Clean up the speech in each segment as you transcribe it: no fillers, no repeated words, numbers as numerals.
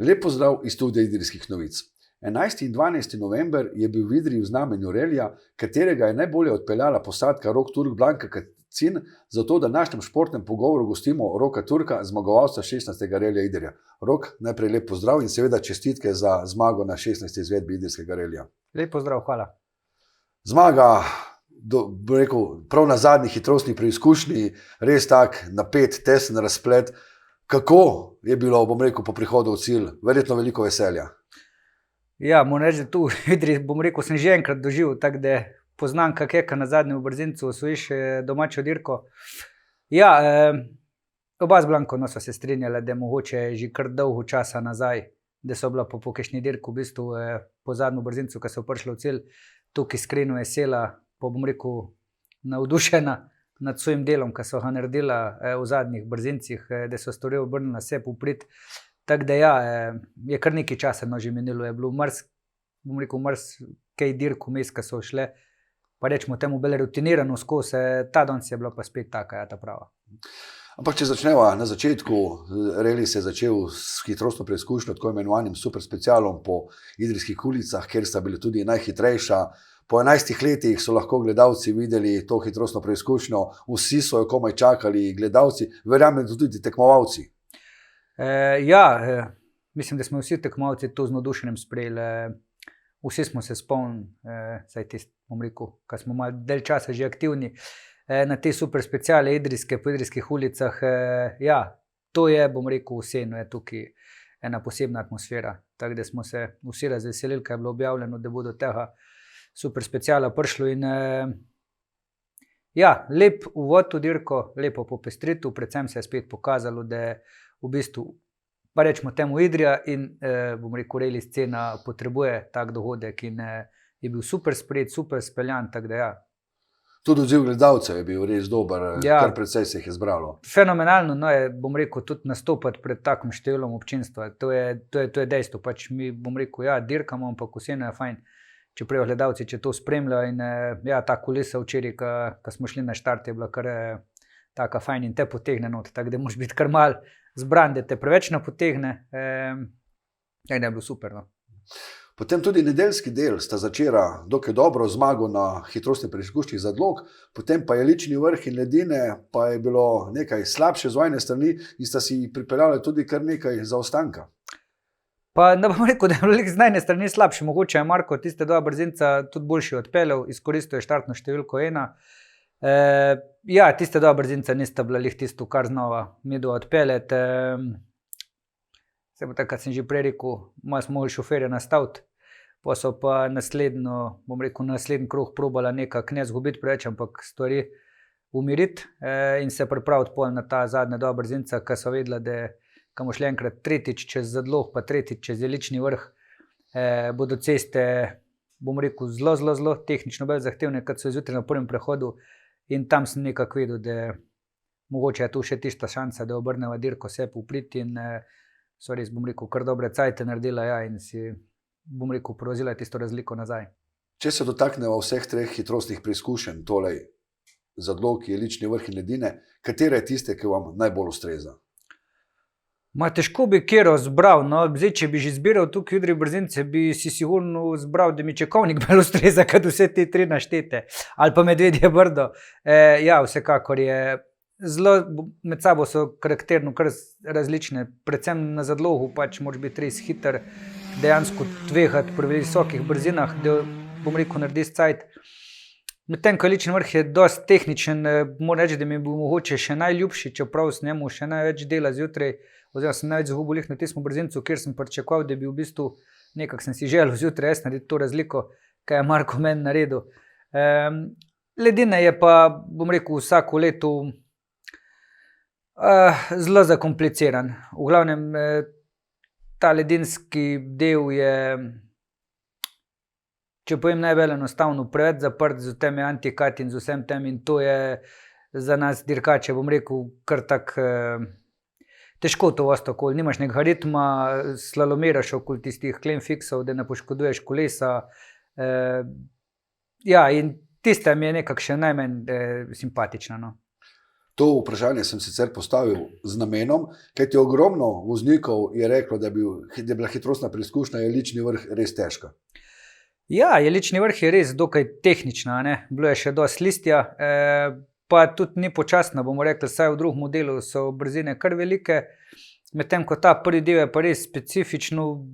Lep pozdrav iz studia Idrijskih novic. 11. in 12. november je bil v Idriji v znamenju relija, katerega je najbolje odpeljala posadka Rok Turk Blanka Kacin, zato da v našem športnem pogovoru gostimo Roka Turka, zmagovalca 16. relija Idrija. Rok, najprej lep pozdrav in seveda čestitke za zmago na 16. izvedbi Idrijskega relija. Lep pozdrav, hvala. Zmaga, prav na zadnji hitrostni preizkušnji, res tak napet, tesen razplet. Kako je bilo, po prihodu v cilj? Verjetno veliko veselja. Ja, moram reči, da tu v Idriji, sem že enkrat doživel, tako da poznam, kako na zadnjem brzincu osvojiš domačo dirko. Ja, oba z Blanko so se strinjala, da je mogoče že kar dolgo časa nazaj, da so bila po kakšni dirku, v bistvu po zadnjem brzincu, ko so prišli v cilj, tukaj iskreno vesela, navdušena nad svojim delom, ki so ga naredila v zadnjih brzincih, da so stvari obrnili na sebe v prid. Tako da ja, je kar nekaj časa že minilo, je bilo kaj dirk vmes, ki so šle, pa rečemo temu bolj rutinirano skozi, ta danes je bila pa spet taka, ta prava. Ampak če začneva na začetku, reli se je začel s hitrostno preizkušnjo, tako imenovanim super specialom po idrijskih ulicah, kjer sta bili tudi najhitrejša. Po 11 letih so lahko gledalci videli to hitrostno preizkušnjo, vsi so jo komaj čakali, gledalci, verjamem tudi tekmovalci. Mislim, da smo vsi tekmovalci to z navdušenjem sprejeli. Vsi smo se spomnili, ko smo malo del časa že aktivni na te super speciale idrijske, po idrijskih ulicah. To je, vseeno je tukaj ena posebna atmosfera. Tako da smo se vsi razveselili, ko je bilo objavljeno, da bo do tega super speciala prišlo in lep uvod v dirko, lepo popestritev, predvsem se je spet pokazalo, da je v bistvu, pa rečemo temu Idrija in reli scena potrebuje tak dogodek in je bil super sprejet, super speljan, tako da Tudi odziv gledalcev je bil res dober, kar precej se jih je zbralo. Fenomenalno je, tudi nastopati pred takim številom občinstva, to je dejstvo, pač mi dirkamo, ampak vseeno je fajn, čeprav gledalci, če to spremljajo in ta kulisa včeraj, ko smo šli na štart, je bila kar taka fajn in te potegne not, tako da moraš biti kar mal zbran, da te preveč napotegne, da je bilo super. No. Potem tudi nedeljski del sta začela dokaj dobro zmago na hitrostni preizkušnji Zadlog, potem pa je lični vrh in ledine, pa je bilo nekaj slabše z vajne strani in sta si pripeljali tudi kar nekaj zaostanka. Pa ne bom rekel, da je bilo z najne strani slabše, mogoče je Marko tiste dva brzinca tudi boljši odpeljal, izkoristil je štartno številko 1. Tiste dva brzinca nista bila lih tisto, kar znova midva odpeljati. Se bo tako, kot sem že prej rekel, malo smo mogli šoferja nastaviti, pa so pa naslednji krog probala nekako ne zgubiti preveč, ampak stvari umiriti in se pripraviti pol na ta zadnja dva brzinca, ki so vedela, da ko bomo šli enkrat tretjič čez Zadlog, pa tretjič čez lični vrh, bodo ceste, zelo tehnično bolj zahtevne, kot so izjutraj na prvem prehodu in tam sem nekako videl, da mogoče je tu še tista šansa, da obrneva dirko se popriti in so res, kar dobre cajte naredila in si, provozila tisto razliko nazaj. Če se dotakneva vseh treh hitrostnih preizkušenj, tolej Zadlog, lični vrh in ledine, katera je tiste, ki vam najbolj ustreza? Težko bi kjero zbral, zdaj, če bi že zbiral tukaj v Idriji brzince, bi si sigurno zbral, da mi Čekovnik bolj ustreza, kot vse te tri naštete, ali pa Medvedje Brdo. Vsekakor je zelo, med sabo so karakterno kar različne, predvsem na Zadlogu, pač moraš biti res hiter, dejansko tvegati pri visokih brzinah, da narediš cajt. Medtem ko lični vrh je dosti tehničen, moram reči, da mi bo mogoče še najljubši, čeprav s njemu še največ dela zjutraj, oziroma sem največ zgubil na tistem brzincu, kjer sem pričakoval, da bi v bistvu nekako sem si želel zjutraj jaz narediti to razliko, kaj je Marko meni naredil. Ledine je pa, vsako leto zelo zakompliciran. V glavnem, ta ledinski del je, če povem najbolj enostavno, preveč zaprt z temi antikati in z vsem tem in to je za nas dirkače, kar tak težko to voziti okoli. Nimaš nekega ritma, slalomiraš okoli tistih klemfiksov, da ne poškoduješ kolesa. In tista mi je nekako še najmanj simpatična. No. To vprašanje sem sicer postavil z namenom, kajti ogromno voznikov je reklo, da je bila hitrostna preizkušnja Jelični vrh res težka. Ja, Jelični vrh je res dokaj tehnična, ne? Bilo je še dosti listja, pa tudi ni počasna, bomo rekli, saj v drugem delu so brzine kar velike, medtem ko ta prvi del je pa res specifično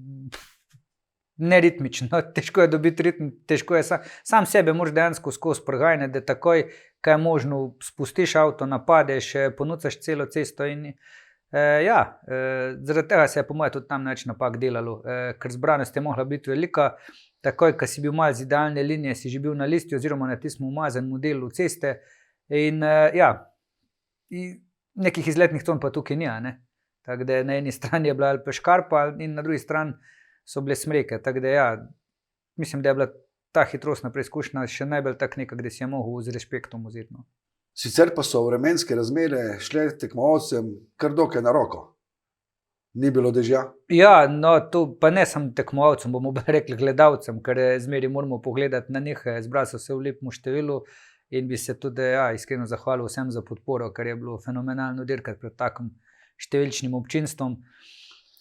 neritmično, težko je dobiti ritm, težko je sam sebe moraš dejansko skozi preganjati, da takoj, kaj je možno, spustiš avto, napadeš, ponucaš celo cesto in zaradi tega se je po mojem tudi tam več napak delalo, ker zbranost je mogla biti velika, takoj, ko si bil malo z idealne linije, si že bil na listi oziroma na tistem umazanem delu ceste in nekih izletnih ton pa tukaj ni, ne? Tako da na eni strani je bila ali pa škarpa in na drugi strani so bile smreke, tako da mislim, da je bila ta hitrostna preizkušnja še najbolj tak neka, gde si je mogel z respektom vzeti. No. Sicer pa so vremenske razmere šle tekmovalcem kar dokaj na roko. Ni bilo dežja? Ja, no, to pa ne samo tekmovalcem, bomo rekli gledalcem, ker zmeri moramo pogledati na njih, zbrali so se v lepem številu in bi se tudi iskreno zahvalil vsem za podporo, ker je bilo fenomenalno dirkati pred takim številčnim občinstvom.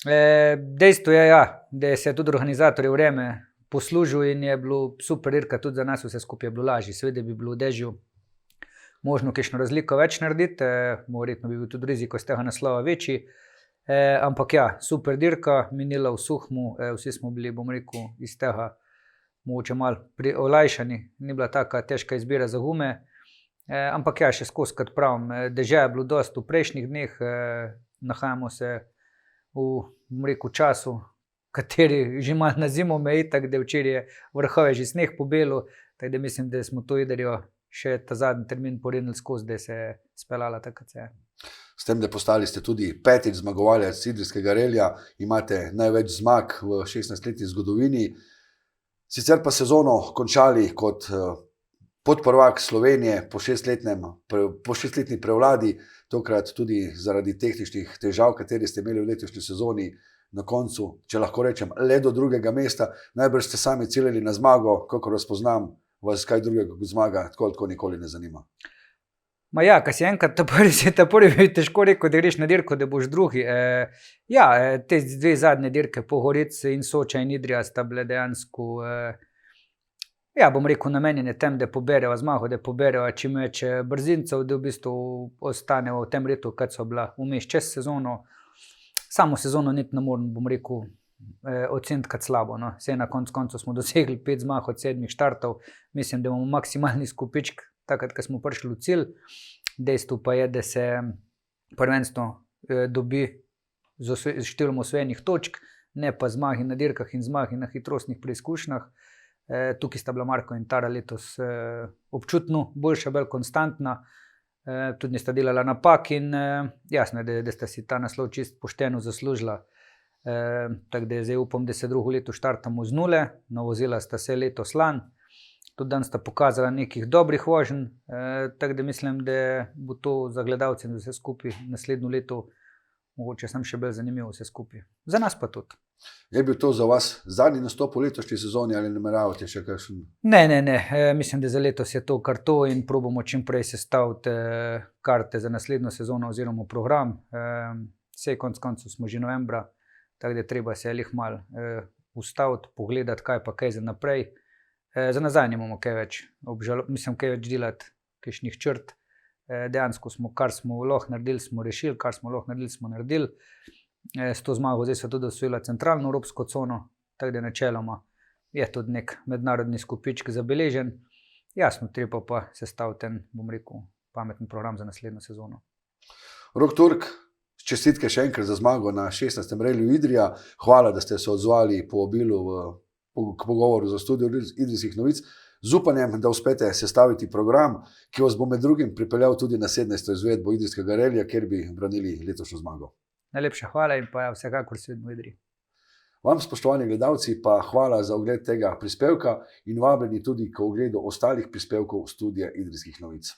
Dejstvo je, da se je tudi organizatorje vreme poslužil in je bilo super dirka, tudi za nas vse skupaj je bilo lažje. Seveda bi bilo v dežju možno kakšno razliko več narediti, verjetno bi bil tudi riziko z tega naslova večji, ampak super dirka, minila v suhmu, vsi smo bili, bom rekel, iz tega mogoče malo olajšani, ni bila taka težka izbira za gume, ampak še skozi, kot pravim, dežja je bilo dosti v prejšnjih dneh, nahajamo se v času, kateri že malo na zimo meji, tako da včeraj je vrhove že sneh pobelil, tako da mislim, da smo to Idrijo še ta zadnji termin porinili skozi, da se je speljala TKC. S tem, da postali ste tudi 5. zmagovalec idrijskega relija, imate največ zmag v 16-letni zgodovini, sicer pa sezono končali kot podprvak Slovenije po 6-letni prevladi, tokrat tudi zaradi tehničnih težav, kateri ste imeli v letošnji sezoni, na koncu, če lahko rečem, le do 2. mesta, najbrž ste sami ciljali na zmago, kakor vas poznam, vas kaj drugega kot zmaga tako nikoli ne zanima. Ko si enkrat ta prvi bi težko rekel, da greš na dirko, da boš drugi. Te dve zadnje dirke po Gorici in Soča in Idrija sta bile dejansko bom rekel, namenjene tem, da poberejo zmago, da poberejo čim več brzincev, da v bistvu ostanejo v tem redu, kad so bila vmes čez sezono. Samo sezono niti ne morem, bom rekel, oceniti kot slabo. No. Vse na koncu smo dosegli 5 zmag od 7 štartov. Mislim, da imamo maksimalni skupičk, takrat, ko smo prišli v cilj. Dejstvo pa je, da se prvenstvo dobi z številom osvojenih točk, ne pa zmagi na dirkah in zmagi na hitrostnih preizkušnjah. Tukaj sta bila Marko in Tara letos občutno boljša, bolj konstantna, tudi nista delala napak in jasno je, da sta si ta naslov čist pošteno zaslužila. Tako da zdaj upam, da se drugo leto štartamo z nule, navozila sta se letos lan, tudi dan sta pokazala nekih dobrih voženj, tako da mislim, da bo to za gledalce in vse skupaj naslednjo leto mogoče sem še bolj zanimivo vse skupaj. Za nas pa tudi. Je bil to za vas zadnji nastop v letošnji sezoni ali nameravate še kakšen? Ne. Mislim, da za letos je to kar to in probamo čim prej sestaviti karte za naslednjo sezono oziroma program. Vsej koncu smo že novembra, tako da treba se lih malo ustaviti, pogledati, kaj pa kaj za naprej. Za nazaj nimamo kaj več, kaj več delati, kakšnih črt. Dejansko smo, kar smo lahko naredili, smo rešili, kar smo lahko naredili, smo naredili. S to zmago zdaj so tudi osvojila centralno evropsko cono, tako da načeloma je tudi nek mednarodni skupičk zabeležen. Jasno, treba pa sestaviti en, bom rekel, pameten program za naslednjo sezono. Rok Turk, čestitke še enkrat za zmago na 16. reliju Idrija. Hvala, da ste se odzvali po obilu k pogovoru za studio Idrijskih novic. Z upanjem, da uspete sestaviti program, ki vas bo med drugim pripeljal tudi na 17. izvedbo Idrijskega relija, kjer bi branili letošnjo zmago. Najlepša hvala in pa vsekakor se vidimo v Idriji. Vam, spoštovani gledalci, pa hvala za ogled tega prispevka in vabljeni tudi k ogledu ostalih prispevkov studia Idrijskih novic.